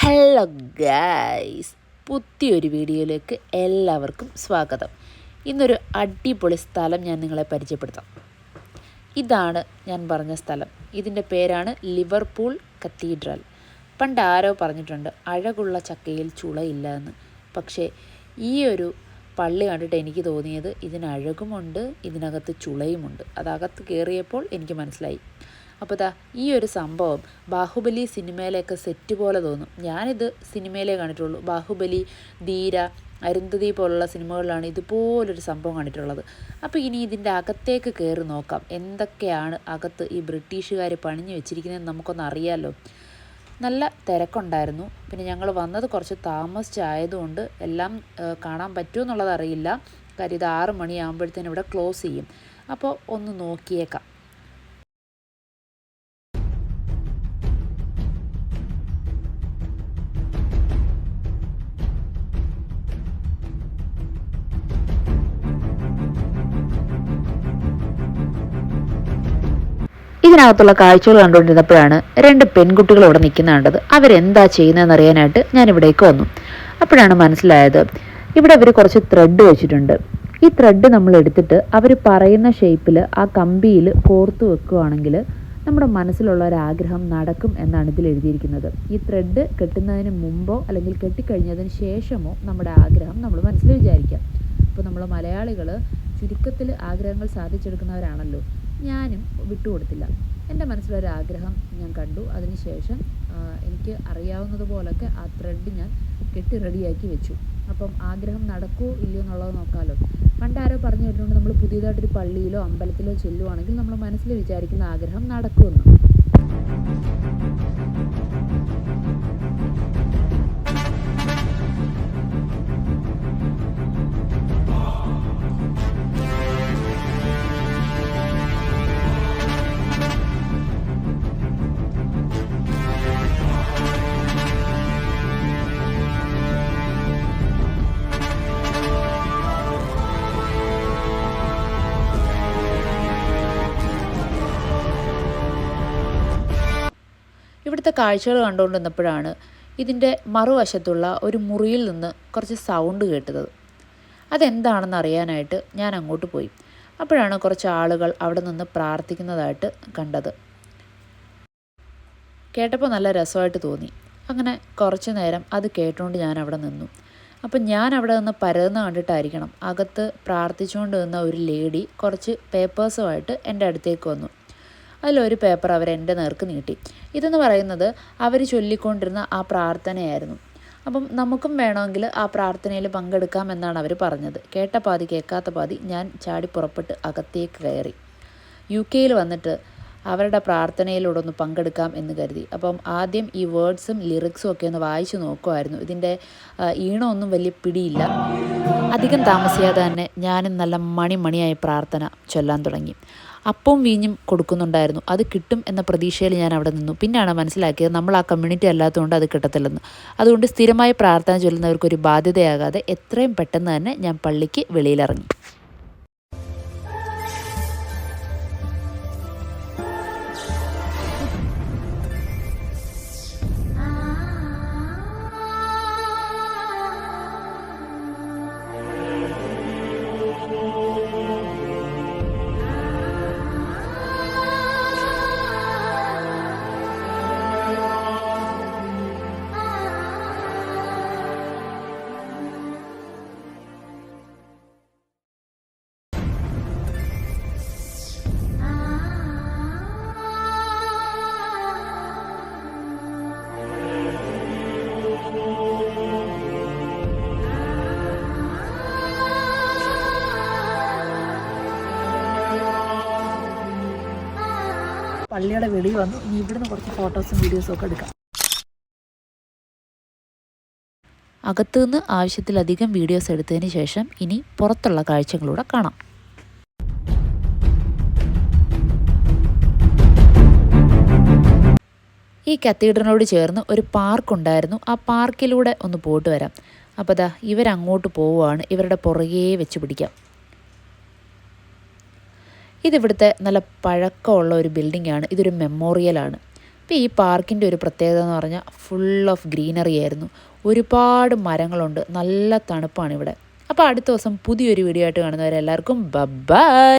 Hello guys, പുതിയൊരു വീഡിയോയിലേക്ക് എല്ലാവർക്കും സ്വാഗതം. ഇന്നൊരു അടിപൊളി സ്ഥലം ഞാൻ നിങ്ങളെ പരിചയപ്പെടുത്താം. ഇതാണ് ഞാൻ പറഞ്ഞ സ്ഥലം. ഇതിൻ്റെ പേരാണ് ലിവർപൂൾ കത്തീഡ്രൽ. പണ്ട് ആരോ പറഞ്ഞിട്ടുണ്ട് അഴകുള്ള ചക്കയിൽ ചുളയില്ല എന്ന്. പക്ഷേ ഈ ഒരു പള്ളി കണ്ടിട്ട് എനിക്ക് തോന്നിയത് ഇതിന് അഴകുമുണ്ട്, ഇതിനകത്ത് ചുളയുമുണ്ട്. അതകത്ത് കയറിയപ്പോൾ എനിക്ക് മനസ്സിലായി. അപ്പോൾ ഈ ഒരു സംഭവം ബാഹുബലി സിനിമയിലൊക്കെ സെറ്റ് പോലെ തോന്നും. ഞാനിത് സിനിമയിലേ കണ്ടിട്ടുള്ളൂ. ബാഹുബലി, ധീര, അരുന്ധതി പോലുള്ള സിനിമകളിലാണ് ഇതുപോലൊരു സംഭവം കണ്ടിട്ടുള്ളത്. അപ്പോൾ ഇനി ഇതിൻ്റെ അകത്തേക്ക് കയറി നോക്കാം. എന്തൊക്കെയാണ് അകത്ത് ഈ ബ്രിട്ടീഷുകാർ പണിഞ്ഞു വെച്ചിരിക്കുന്നതെന്ന് നമുക്കൊന്ന് അറിയാമല്ലോ. നല്ല തിരക്കുണ്ടായിരുന്നു. പിന്നെ ഞങ്ങൾ വന്നത് കുറച്ച് താമസിച്ചായതുകൊണ്ട് എല്ലാം കാണാൻ പറ്റുമെന്നുള്ളത് അറിയില്ല. കാര്യം ഇത് 6 മണിയാകുമ്പോഴത്തേനും ഇവിടെ ക്ലോസ് ചെയ്യും. അപ്പോൾ ഒന്ന് നോക്കിയേക്കാം. ഇതിനകത്തുള്ള കാഴ്ചകൾ കണ്ടുകൊണ്ടിരുന്നപ്പോഴാണ് 2 പെൺകുട്ടികൾ ഇവിടെ നിൽക്കുന്ന കണ്ടത്. അവരെന്താ ചെയ്യുന്നതെന്ന് അറിയാനായിട്ട് ഞാൻ ഇവിടേക്ക് വന്നു. അപ്പോഴാണ് മനസ്സിലായത് ഇവിടെ അവർ കുറച്ച് ത്രെഡ് വെച്ചിട്ടുണ്ട്. ഈ ത്രെഡ് നമ്മൾ എടുത്തിട്ട് അവർ പറയുന്ന ഷേപ്പിൽ ആ കമ്പിയിൽ കോർത്തു വെക്കുകയാണെങ്കിൽ നമ്മുടെ മനസ്സിലുള്ള ഒരാഗ്രഹം നടക്കും എന്നാണ് ഇതിൽ എഴുതിയിരിക്കുന്നത്. ഈ ത്രെഡ് കെട്ടുന്നതിന് മുമ്പോ അല്ലെങ്കിൽ കെട്ടിക്കഴിഞ്ഞതിന് ശേഷമോ നമ്മുടെ ആഗ്രഹം നമ്മൾ മനസ്സിൽ വിചാരിക്കാം. അപ്പോൾ നമ്മൾ മലയാളികൾ ചുരുക്കത്തിൽ ആഗ്രഹങ്ങൾ സാധിച്ചെടുക്കുന്നവരാണല്ലോ. ഞാനും വിട്ടുകൊടുത്തില്ല. എൻ്റെ മനസ്സിലൊരാഗ്രഹം ഞാൻ കണ്ടു. അതിനുശേഷം എനിക്ക് അറിയാവുന്നതുപോലൊക്കെ ആ ത്രെഡ് ഞാൻ കെട്ടി റെഡിയാക്കി വെച്ചു. അപ്പം ആഗ്രഹം നടക്കുമോ ഇല്ലയോ എന്നുള്ളത് നോക്കാമല്ലോ. പണ്ടാരോ പറഞ്ഞു കേട്ടിട്ടുണ്ട്, നമ്മൾ പുതിയതായിട്ടൊരു പള്ളിയിലോ അമ്പലത്തിലോ ചെല്ലുവാണെങ്കിൽ നമ്മൾ മനസ്സിൽ വിചാരിക്കുന്ന ആഗ്രഹം നടക്കുമെന്ന്. ഇവിടുത്തെ കാഴ്ചകൾ കണ്ടുകൊണ്ടിരുന്നപ്പോഴാണ് ഇതിൻ്റെ മറുവശത്തുള്ള ഒരു മുറിയിൽ നിന്ന് കുറച്ച് സൗണ്ട് കേട്ടത്. അതെന്താണെന്ന് അറിയാനായിട്ട് ഞാൻ അങ്ങോട്ട് പോയി. അപ്പോഴാണ് കുറച്ച് ആളുകൾ അവിടെ നിന്ന് പ്രാർത്ഥിക്കുന്നതായിട്ട് കണ്ടത്. കേട്ടപ്പോൾ നല്ല രസമായിട്ട് തോന്നി. അങ്ങനെ കുറച്ച് നേരം അത് കേട്ടുകൊണ്ട് ഞാൻ അവിടെ നിന്നു. അപ്പം ഞാൻ അവിടെ നിന്ന് പരതുന്ന കണ്ടിട്ടായിരിക്കണം അകത്ത് പ്രാർത്ഥിച്ചുകൊണ്ട് നിന്ന ഒരു ലേഡി കുറച്ച് പേപ്പേഴ്സുമായിട്ട് എൻ്റെ അടുത്തേക്ക് വന്നു. അതിലൊരു പേപ്പർ അവരെൻ്റെ നേർക്ക് നീട്ടി. ഇതെന്ന് പറയുന്നത് അവർ ചൊല്ലിക്കൊണ്ടിരുന്ന ആ പ്രാർത്ഥനയായിരുന്നു. അപ്പം നമുക്കും വേണമെങ്കിൽ ആ പ്രാർത്ഥനയിൽ പങ്കെടുക്കാം എന്നാണ് അവർ പറഞ്ഞത്. കേട്ട പാതി കേൾക്കാത്ത പാതി ഞാൻ ചാടി പുറപ്പെട്ട് അകത്തേക്ക് കയറി. UK വന്നിട്ട് അവരുടെ പ്രാർത്ഥനയിലൂടെ ഒന്ന് പങ്കെടുക്കാം എന്ന് കരുതി. അപ്പം ആദ്യം ഈ വേർഡ്സും ലിറിക്സും ഒക്കെ ഒന്ന് വായിച്ചു നോക്കുമായിരുന്നു. ഇതിൻ്റെ ഈണമൊന്നും വലിയ പിടിയില്ല. അധികം താമസിയാതെ തന്നെ ഞാനും നല്ല മണിയായി പ്രാർത്ഥന ചൊല്ലാൻ തുടങ്ങി. അപ്പവും വീഞ്ഞും കൊടുക്കുന്നുണ്ടായിരുന്നു. അത് കിട്ടും എന്ന പ്രതീക്ഷയിൽ ഞാൻ അവിടെ നിന്നു. പിന്നെയാണ് മനസ്സിലാക്കിയത് നമ്മൾ ആ കമ്മ്യൂണിറ്റി അല്ലാത്തതുകൊണ്ട് അത് കിട്ടത്തില്ലെന്ന്. അതുകൊണ്ട് സ്ഥിരമായി പ്രാർത്ഥന ചൊല്ലുന്നവർക്കൊരു ബാധ്യതയാകാതെ എത്രയും പെട്ടെന്ന് തന്നെ ഞാൻ പള്ളിക്ക് വെളിയിലിറങ്ങി. പള്ളിയുടെ വെളിയിൽ വന്നു. ഇനി ഇവിടുന്ന് കുറച്ച് ഫോട്ടോസും വീഡിയോസും ഒക്കെ എടുക്കാം. അകത്തുനിന്ന് ആവശ്യത്തിലധികം വീഡിയോസ് എടുത്തതിന് ശേഷം ഇനി പുറത്തുള്ള കാഴ്ചകളൂടെ കാണാം. ഈ കത്തീഡ്രലിനോട് ചേർന്ന് ഒരു പാർക്കുണ്ടായിരുന്നു. ആ പാർക്കിലൂടെ ഒന്ന് പോയിട്ട് വരാം. അപ്പോൾ ഇവരങ്ങോട്ട് പോവുകയാണ്. ഇവരുടെ പുറകെ വെച്ച് പിടിക്കാം. ഇതിവിടുത്തെ നല്ല പഴക്കമുള്ള ഒരു ബിൽഡിംഗാണ്. ഇതൊരു മെമ്മോറിയലാണ്. ഇപ്പോൾ ഈ പാർക്കിൻ്റെ ഒരു പ്രത്യേകത എന്ന് പറഞ്ഞാൽ ഫുൾ ഓഫ് ഗ്രീനറി ആയിരുന്നു. ഒരുപാട് മരങ്ങളുണ്ട്, നല്ല തണുപ്പാണ് ഇവിടെ. അപ്പോൾ അടുത്ത ദിവസം പുതിയൊരു വീഡിയോ ആയിട്ട് കാണുന്നവരെല്ലാവർക്കും ബൈ.